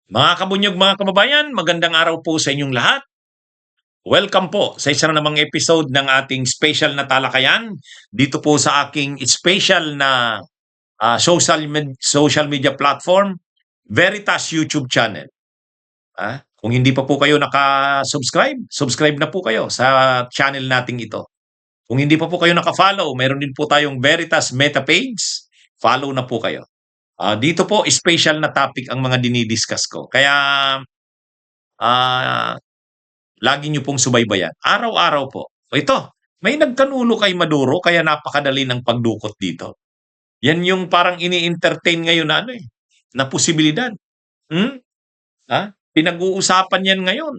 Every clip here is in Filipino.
Mga kabunyog, mga kababayan, magandang araw po sa inyong lahat. Welcome po sa isa na namang episode ng ating special na talakayan dito po sa aking special na social media platform, Veritas YouTube channel. Kung hindi pa po kayo naka-subscribe, subscribe na po kayo sa channel nating ito. Kung hindi pa po kayo naka-follow, mayroon din po tayong Veritas Meta page, follow na po kayo. Dito po, special na topic ang mga dinidiscuss ko. Kaya ah, lagi niyo pong subaybayan. Araw-araw po. Ito, may nagkanulo kay Maduro kaya napakadali ng pagdukot dito. Yan yung parang ini-entertain ngayon na na posibilidad. Hmm? Pinag-uusapan yan ngayon.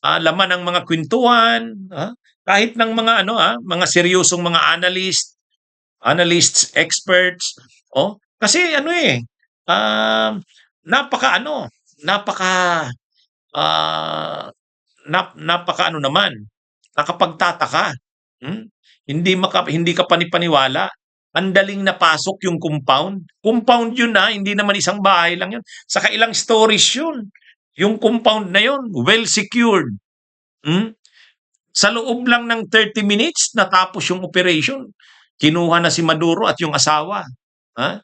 Laman ng mga kwentuhan, kahit ng mga mga seryosong mga analysts, experts, kasi um, napaka napaka ah napaka naman, nakapagtataka. Hmm, hindi ka panipaniwala. Ang daling napasok yung compound. Compound yun, hindi naman isang bahay lang yun. Saka ilang stories yun. Yung compound na yun, well secured. Hmm, sa loob lang ng 30 minutes natapos yung operation. Kinuha na si Maduro at yung asawa. Ha?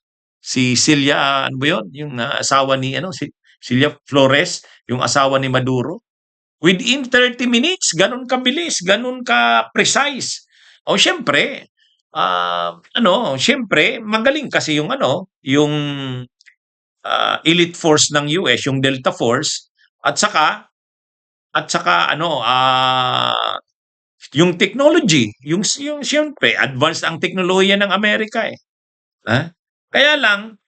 Si Celia, ano ba yun? Yung asawa ni si Celia Flores, yung asawa ni Maduro. Within 30 minutes, ganun kabilis, ganun ka-precise. O siyempre, siyempre magaling kasi yung yung elite force ng US, yung Delta Force at saka yung technology, yung siyempre advanced ang teknolohiya ng Amerika eh. Ha? Kaya lang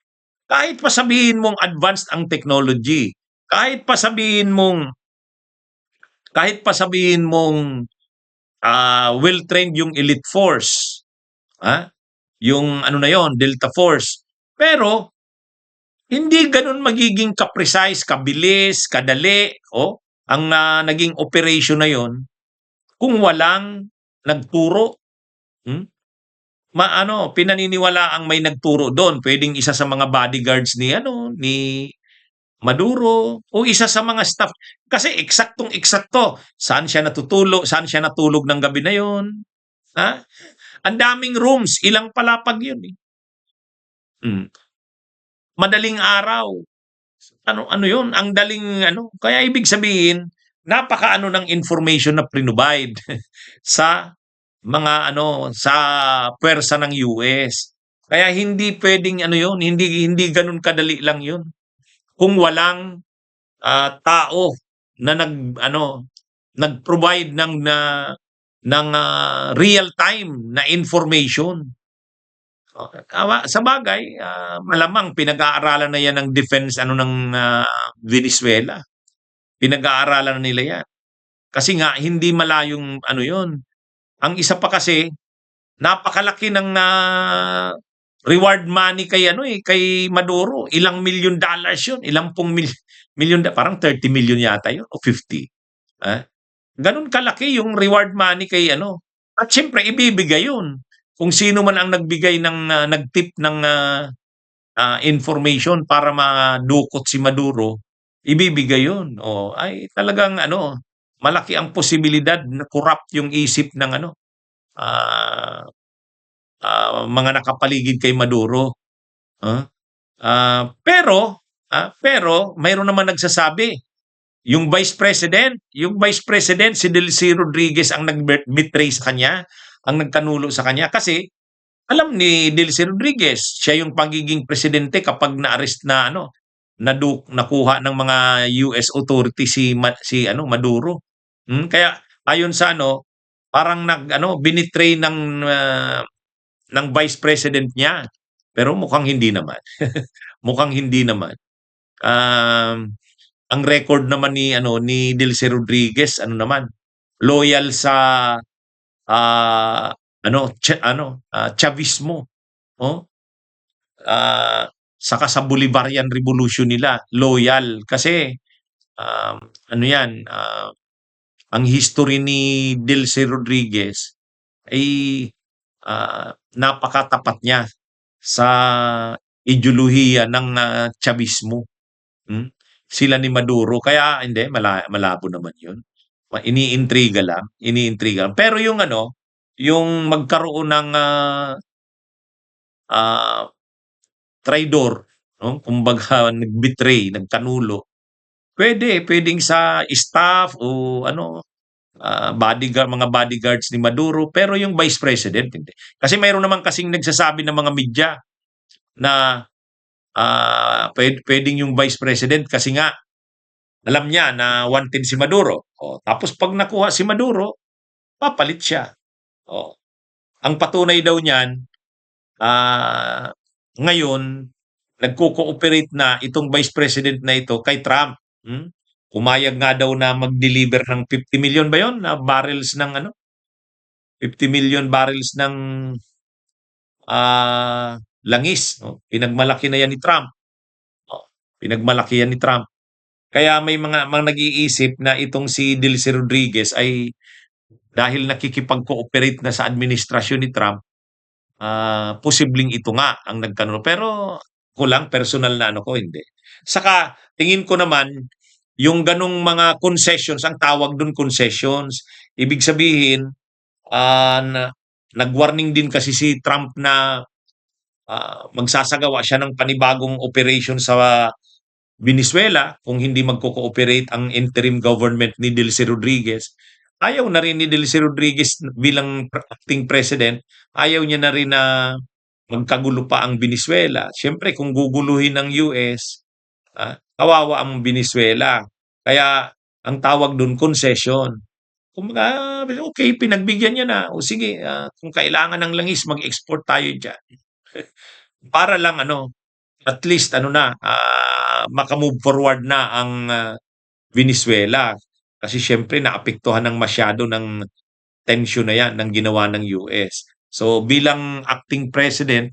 kahit pa sabihin mong advanced ang technology, kahit pa sabihin mong kahit pa sabihin mong well-trained yung elite force, yung na yon, Delta Force. Pero hindi ganun magiging ka-precise, kabilis, kadali, ang naging operation na yon kung walang nagturo. Hmm? Pinaniniwala ang may nagturo doon. Pwedeng isa sa mga bodyguards ni Maduro o isa sa mga staff. Kasi eksaktong-eksakto. Saan siya natulog ng gabi na yon? Ha? Ang daming rooms, ilang palapag yun eh. Hmm. Madaling araw. Ano yun? Ang daling Kaya ibig sabihin, napaka ng information na prinobide sa mga sa puwersa ng US. Kaya hindi pwedeng yun, hindi ganun kadali lang yun. Kung walang tao na nag-provide ng real time na information. Sa bagay, malamang pinag-aaralan na yan ng defense ng Venezuela. Pinag-aaralan na nila yan. Kasi nga hindi malayong yun. Ang isa pa kasi napakalaki ng reward money kay Maduro. Ilang $1,000,000 yun, ilang pong milyon, parang 30 million yata yun o 50. Ganun kalaki yung reward money kay At siyempre ibibigay yun. Kung sino man ang nagbigay ng nag-tip ng information para madukot si Maduro, ibibigay yun. Ay talagang malaki ang posibilidad na corrupt yung isip ng ah, mga nakapaligid kay Maduro. Pero mayroon naman nagsasabi, yung Vice President si Delcy Rodriguez ang nag-betray sa kanya, ang nagkanulo sa kanya kasi alam ni Delcy Rodriguez, siya yung pagiging presidente kapag na-arrest na nakuha ng mga US authority si Maduro. Kaya ayon sa parang binitray ng Vice President niya. Pero mukhang hindi naman. Mukhang hindi naman. Ang record naman ni Delcy Rodriguez naman, loyal sa Chavismo, oh. Saka sa Bolivarian Revolution nila, loyal kasi yan, ang history ni Delcy Rodriguez ay napakatapat niya sa ideolohiya ng Chavismo. sila ni Maduro. Kaya hindi, malabo naman yun. Iniintriga lang. Pero yung ano, yung magkaroon ng ah, traidor, no? Kumbaga nag-betray, nagkanulo. Pwedeng sa staff o ano, mga bodyguards ni Maduro, pero yung vice president hindi. Kasi mayroon naman kasing nagsasabi ng mga media na pwedeng yung vice president kasi nga alam niya na wanted si Maduro. O, tapos pag nakuha si Maduro, papalit siya. O, ang patunay daw niyan, ngayon, nagko-cooperate na itong vice president na ito kay Trump. Hmm? Pumayag nga daw na mag-deliver ng 50 million ba yon na barrels ng ano? 50 million barrels ng langis. No? Pinagmalaki na yan ni Trump. Oh, pinagmalaki yan ni Trump. Kaya may mga nag-iisip na itong si Delcy Rodriguez ay dahil nakikipag-cooperate na sa administrasyon ni Trump, posibleng ito nga ang nagkaroon. Pero kulang personal na ano ko, hindi. Saka tingin ko naman, yung ganong mga concessions, ang tawag dun concessions, ibig sabihin, nag-warning din kasi si Trump na magsasagawa siya ng panibagong operation sa Venezuela kung hindi magko-cooperate ang interim government ni Delcy Rodriguez. Ayaw na rin ni Delcy Rodriguez bilang acting president, ayaw niya na rin na magkagulo pa ang Venezuela. Siyempre kung guguluhin ng US, kawawa ang Venezuela. Kaya ang tawag doon concession. Kumbaga, okay, pinagbigyan niya na. O sige, kung kailangan ng langis, mag-export tayo diyan. Para lang ano, at least ano na, maka-move forward na ang Venezuela. Kasi siyempre naapektuhan ng masyado ng tension na yan ng ginawa ng US. So bilang acting president,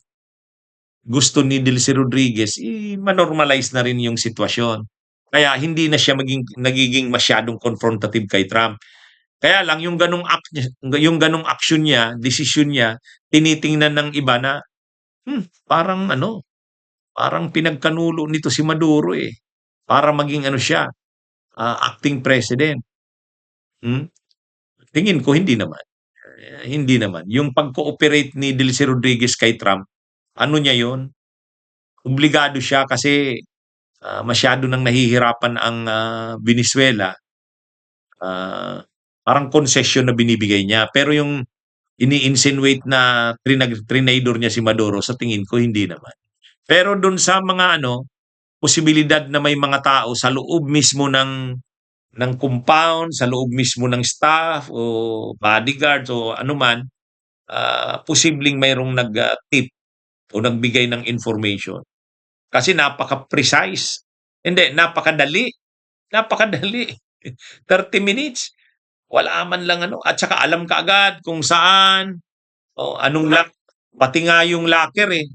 gusto ni Delcy Rodriguez, i-normalize na rin yung sitwasyon. Kaya hindi na siya nagiging masyadong confrontative kay Trump. Kaya lang yung ganung action niya, desisyon niya, tinitingnan ng iba na parang ano, parang pinagkanulo nito si Maduro eh. Para maging ano siya, acting president. Hmm? Tingin ko hindi naman. Hindi naman. Yung pag-cooperate ni Delcy Rodriguez kay Trump, ano niya yon? Obligado siya kasi masyado nang nahihirapan ang Venezuela. Ah, parang concession na binibigay niya. Pero yung ini-insinuate na trinador niya si Maduro, sa tingin ko hindi naman. Pero doon sa mga ano, posibilidad na may mga tao sa loob mismo ng compound, sa loob mismo ng staff o bodyguards o anuman, posibleng mayroong nag-tip o nagbigay ng information. Kasi napaka-precise. Hindi, napakadali. Napakadali. 30 minutes. Wala man lang ano. At saka alam ka agad kung saan, o anong pati nga yung locker eh.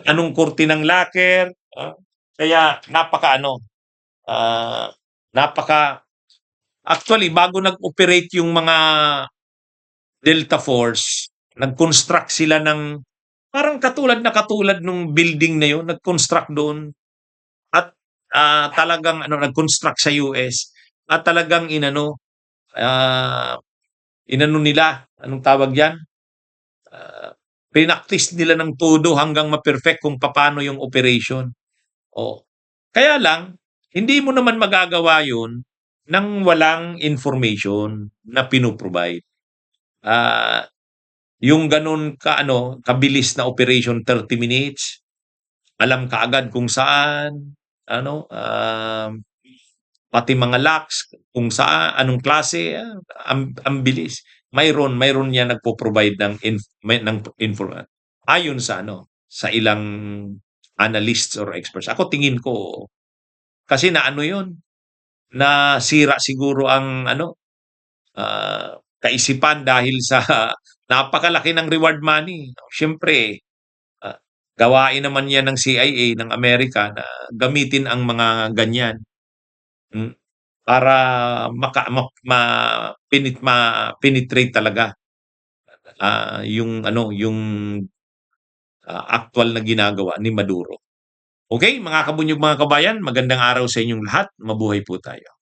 Anong kurti ng locker. Kaya napaka ano, napaka actually bago nag-operate yung mga Delta Force, nag-construct sila ng parang katulad nung building na yun, nag-construct doon at talagang ano nag-construct sa US at talagang inano nila, anong tawag diyan? Prinaktis nila ng todo hanggang ma-perfect kung paano yung operation. Oh. Kaya lang, hindi mo naman magagawa yun nang walang information na pinoprovide. Yung ganun kabilis na operation 30 minutes, alam ka agad kung saan, ano, pati mga locks, kung saan, anong klase, ang bilis. Mayroon niya nagpo-provide ng information ayon sa sa ilang analysts or experts. Ako tingin ko kasi na ano 'yun, nasira siguro ang kaisipan dahil sa napakalaki ng reward money. Siyempre, ah, gawain naman 'yan ng CIA ng Amerika na gamitin ang mga ganyan, hmm, para ma-penetrate talaga, yung actual na ginagawa ni Maduro. Okay, mga kabunyog, mga kabayan, magandang araw sa inyong lahat. Mabuhay po tayo.